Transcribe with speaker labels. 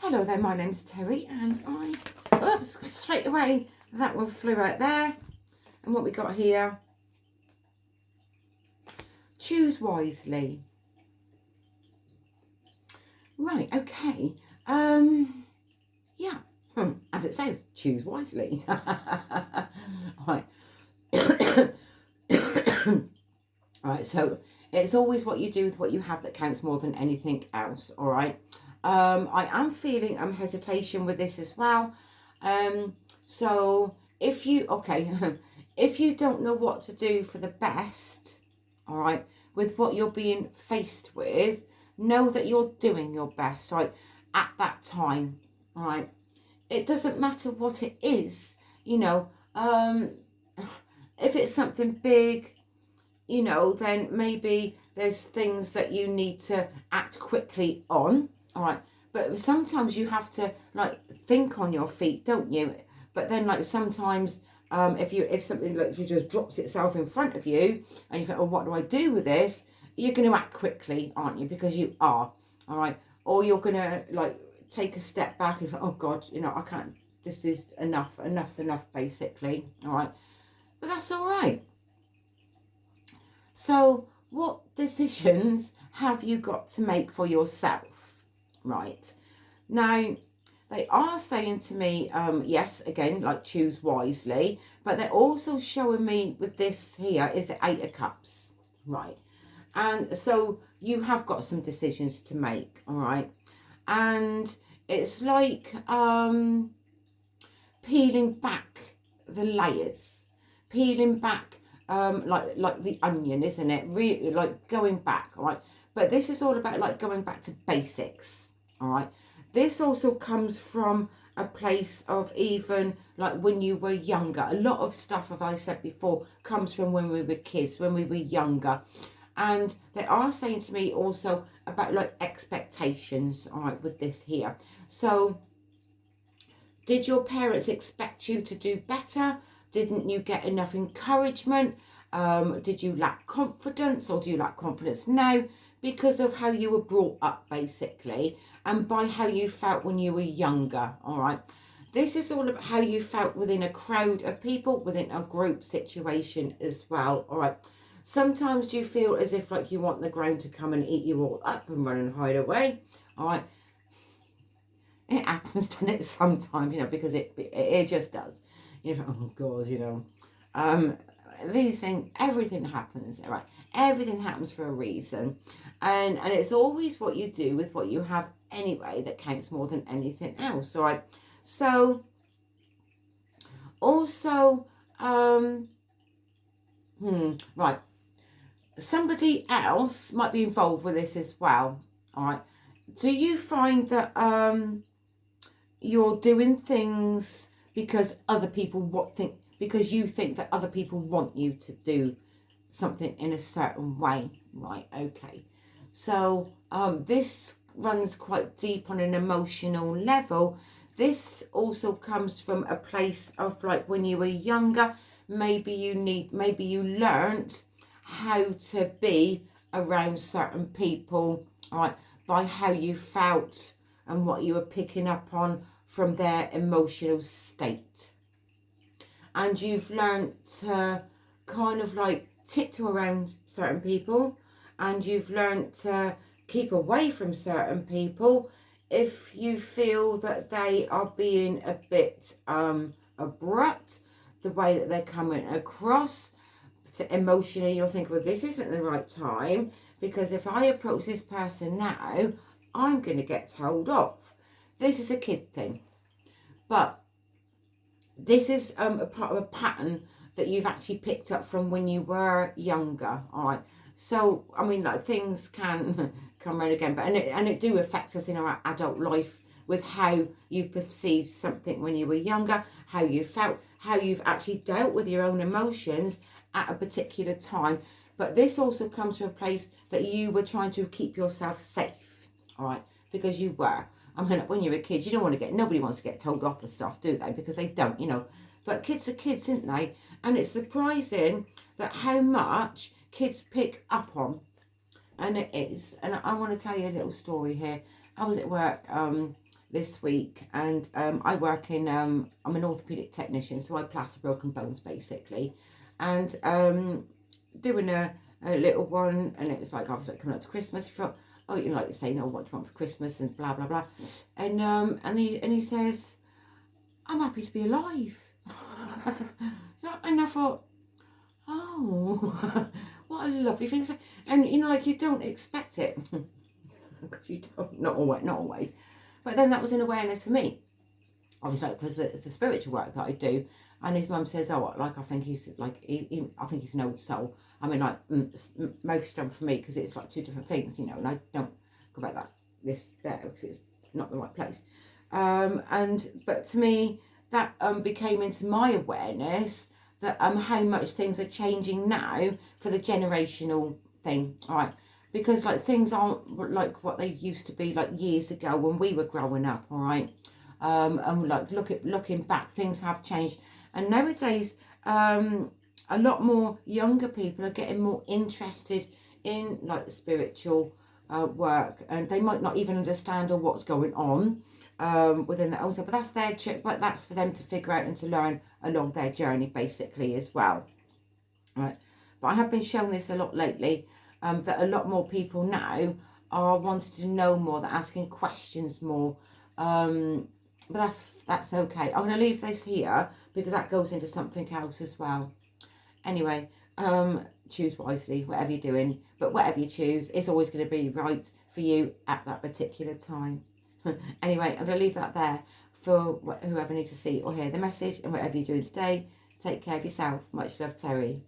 Speaker 1: Hello there, my name's Terry, and oops, straight away, that one flew out there. And what we got here, choose wisely. Right, okay, yeah, as it says, choose wisely. Right. Right, so it's always what you do with what you have that counts more than anything else, all right? I am feeling hesitation with this as well. So if you, okay, if you don't know what to do for the best, all right, with what you're being faced with, know that you're doing your best, right, at that time, all right? It doesn't matter what it is, you know, if it's something big, you know, then maybe there's things that you need to act quickly on, all right? But sometimes you have to, like, think on your feet, don't you? But then, like, sometimes if something literally just drops itself in front of you and you think, oh, what do I do with this? You're going to act quickly, aren't you? Because you are, all right? Or you're going to, like, take a step back and think, oh, God, you know, I can't, this is enough. Enough's enough, basically, all right? But that's all right. So what decisions have you got to make for yourself, right? Now, they are saying to me, yes, again, like choose wisely, but they're also showing me with this here is the 8 of Cups, right? And so you have got some decisions to make, all right? And it's like peeling back the layers, peeling back like the onion, isn't it? Really, like going back, all right? But this is all about like going back to basics, all right? This also comes from a place of even like when you were younger. A lot of stuff, as I said before, comes from when we were kids, when we were younger. And they are saying to me also about like expectations, all right, with this here. So did your parents expect you to do better? Didn't you get enough encouragement? Did you lack confidence, or do you lack confidence now because of how you were brought up, basically, and by how you felt when you were younger, all right? This is all about how you felt within a crowd of people, within a group situation as well, all right? Sometimes you feel as if like you want the ground to come and eat you all up and run and hide away, all right? It happens, doesn't it, sometimes, you know, because it just does. You know, oh God, you know, these things, everything happens, right? Everything happens for a reason, and it's always what you do with what you have anyway that counts more than anything else, all right? So, also, right, somebody else might be involved with this as well, all right? Do you find that you're doing things because other people because you think that other people want you to do something in a certain way, right? Okay, so this runs quite deep on an emotional level. This also comes from a place of like when you were younger, maybe you learned how to be around certain people, right, by how you felt and what you were picking up on from their emotional state. And you've learned to kind of like tiptoe around certain people, and you've learned to keep away from certain people if you feel that they are being a bit abrupt, the way that they're coming across. Emotionally, you'll think, well, this isn't the right time, because if I approach this person now, I'm going to get told off. This is a kid thing. But this is a part of a pattern that you've actually picked up from when you were younger, all right? So, I mean, like, things can come around again, but and it do affect us in our adult life with how you've perceived something when you were younger, how you felt, how you've actually dealt with your own emotions at a particular time. But this also comes from a place that you were trying to keep yourself safe, all right? Because you were. I mean, when you're a kid, you don't want to nobody wants to get told off for stuff, do they? Because they don't, you know. But kids are kids, aren't they? And it's surprising that how much kids pick up on. And it is. And I want to tell you a little story here. I was at work this week, and I work in, I'm an orthopedic technician, so I plaster broken bones basically, and doing a little one, and it was like, obviously coming up to Christmas, you thought, oh, you know, like you're saying, oh, what do you want for Christmas, and blah blah blah, and he says, I'm happy to be alive. And I thought, oh, what a lovely thing to say. And you know, like, you don't expect it. Because you don't, not always. But then that was an awareness for me. Obviously, because the spiritual work that I do. And his mum says, oh, like, I think he's like, I think he's an old soul. I mean, like, most done for me, because it's like two different things, you know, and I don't go about that, there, because it's not the right place. But to me, that became into my awareness that how much things are changing now for the generational thing, all right? Because like things aren't like what they used to be like years ago when we were growing up, all right? And like looking back, things have changed, and nowadays a lot more younger people are getting more interested in like the spiritual work, and they might not even understand or what's going on within their own self, but that's for them to figure out and to learn along their journey basically as well, right? But I have been shown this a lot lately, that a lot more people now are wanting to know more, they're asking questions more, but that's okay. I'm going to leave this here because that goes into something else as well. Anyway, choose wisely, whatever you're doing, but whatever you choose, it's always going to be right for you at that particular time. Anyway, I'm going to leave that there for whoever needs to see or hear the message, and whatever you're doing today, take care of yourself. Much love, Terri.